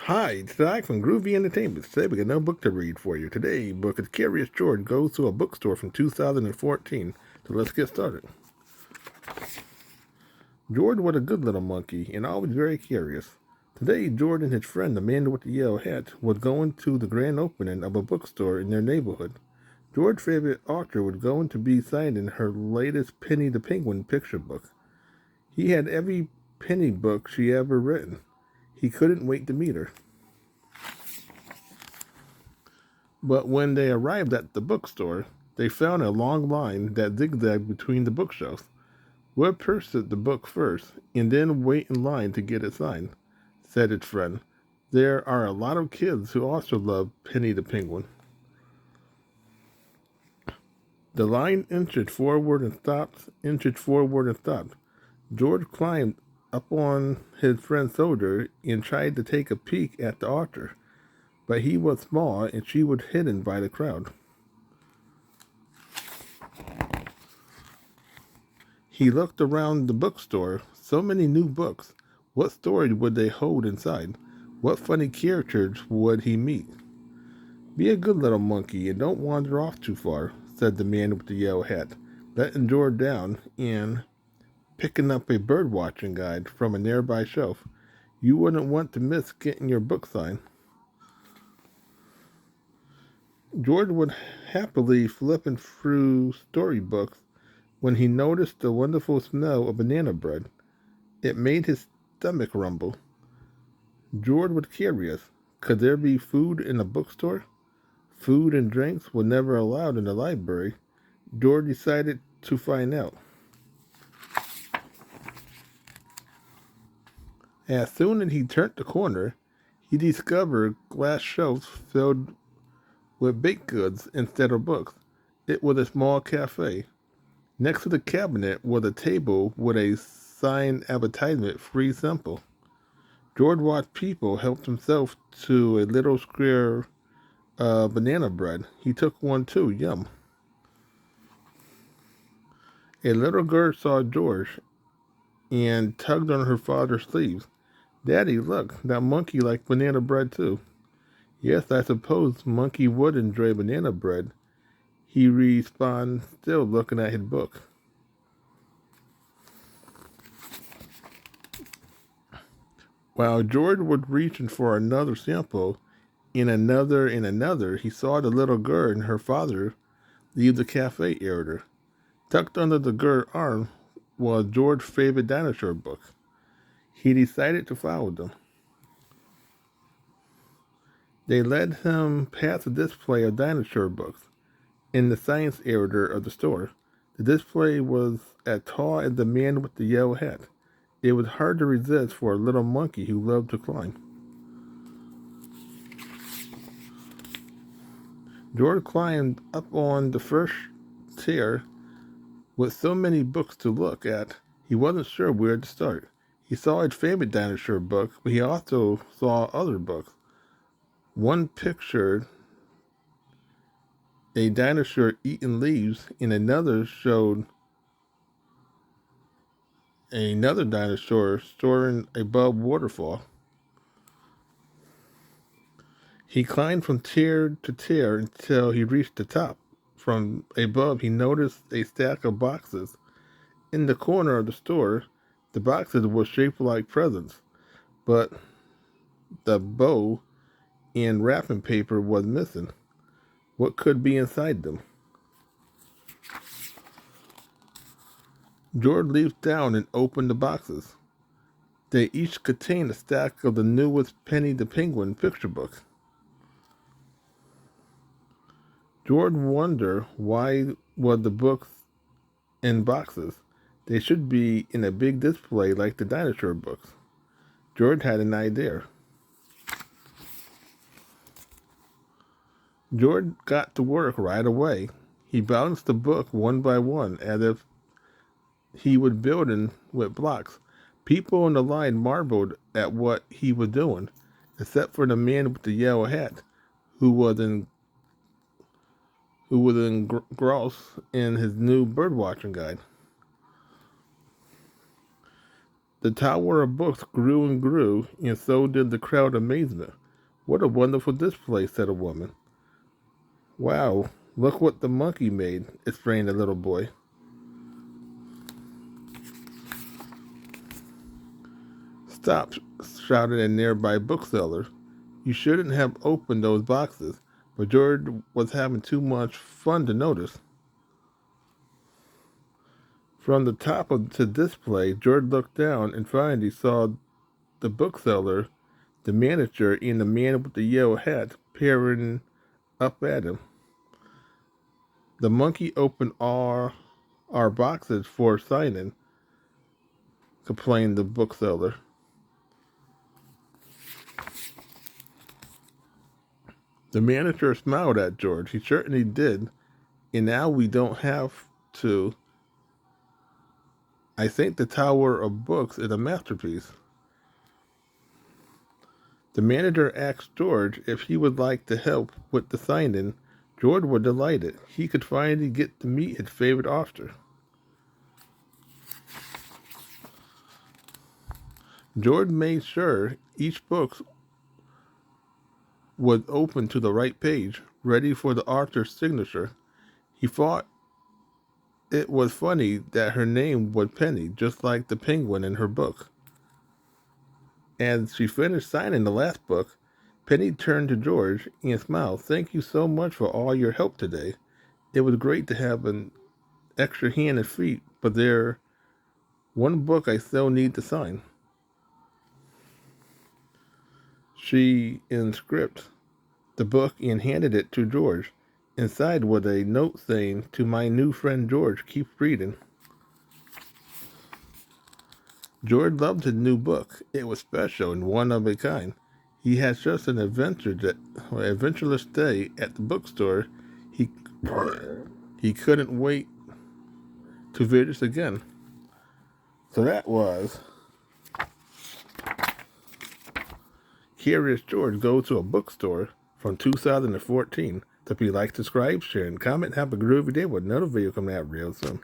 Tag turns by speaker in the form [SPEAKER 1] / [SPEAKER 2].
[SPEAKER 1] Hi, it's Doc from Groovy Entertainment. Today we got another book to read for you. Today's book is Curious George Goes to a Bookstore from 2014. So let's get started. George was a good little monkey and always very curious. Today, George and his friend, the man with the yellow hat, was going to the grand opening of a bookstore in their neighborhood. George's favorite author was going to be signing her latest Penny the Penguin picture book. He had every penny book she ever written. He couldn't wait to meet her. But when they arrived at the bookstore, they found a long line that zigzagged between the bookshelves. We'll purchase the book first, and then wait in line to get it signed, said his friend. There are a lot of kids who also love Penny the Penguin. The line inched forward and stopped, inched forward and stopped. George climbed up on his friend's shoulder and tried to take a peek at the author, but he was small and she was hidden by the crowd. He looked around the bookstore. So many new books. What story would they hold inside? What funny characters would he meet? Be a good little monkey and don't wander off too far, said the man with the yellow hat, letting George down and picking up a bird watching guide from a nearby shelf. You wouldn't want to miss getting your book signed. George was happily flipping through storybooks when he noticed the wonderful smell of banana bread. It made his stomach rumble. George was curious. Could there be food in a bookstore? Food and drinks were never allowed in the library. George decided to find out. As soon as he turned the corner, he discovered glass shelves filled with baked goods instead of books. It was a small cafe. Next to the cabinet was a table with a signed advertisement, free sample. George watched people help themselves to a little square banana bread. He took one too. Yum. A little girl saw George and tugged on her father's sleeves. Daddy, look, that monkey likes banana bread too. Yes, I suppose monkey would enjoy banana bread. He responded, still looking at his book. While George was reaching for another sample, in another, he saw the little girl and her father leave the cafe area. Tucked under the girl's arm was George's favorite dinosaur book. He decided to follow them. They led him past a display of dinosaur books in the science area of the store. The display was as tall as the man with the yellow hat. It was hard to resist for a little monkey who loved to climb. George climbed up on the first tier. With so many books to look at, he wasn't sure where to start. He saw his favorite dinosaur book, but he also saw other books. One pictured a dinosaur eating leaves, and another showed another dinosaur soaring above waterfall. He climbed from tier to tier until he reached the top. From above, he noticed a stack of boxes. In the corner of the store, the boxes were shaped like presents, but the bow and wrapping paper was missing. What could be inside them? George leaped down and opened the boxes. They each contained a stack of the newest Penny the Penguin picture book. George wondered why were the books in boxes. They should be in a big display like the dinosaur books. George had an idea. George got to work right away. He balanced the book one by one as if he was building with blocks. People in the line marveled at what he was doing, except for the man with the yellow hat, who was in engrossed in his new birdwatching guide. The tower of books grew and grew, and so did the crowd of amazement. What a wonderful display, said a woman. Wow, look what the monkey made, exclaimed the little boy. Stop, shouted a nearby bookseller. You shouldn't have opened those boxes, but George was having too much fun to notice. From the top of the display, George looked down and finally saw the bookseller, the manager, and the man with the yellow hat peering up at him. The monkey opened our boxes for signing, complained the bookseller. The manager smiled at George. He certainly did, and now we don't have to. I think the Tower of Books is a masterpiece. The manager asked George if he would like to help with the signing. George was delighted. He could finally get to meet his favorite author. George made sure each book was open to the right page, ready for the author's signature. He thought it was funny that her name was Penny, just like the penguin in her book. As she finished signing the last book, Penny turned to George and smiled. Thank you so much for all your help today. It was great to have an extra hand and feet, but there's one book I still need to sign. She inscribed the book and handed it to George. Inside was a note saying, to my new friend George, keep reading. George loved his new book. It was special and one of a kind. He had just an adventurous day at the bookstore. He couldn't wait to visit again. So that was Curious George Goes to a Bookstore from 2014. So if you like, subscribe, share, and comment, have a groovy day with another video coming out real soon.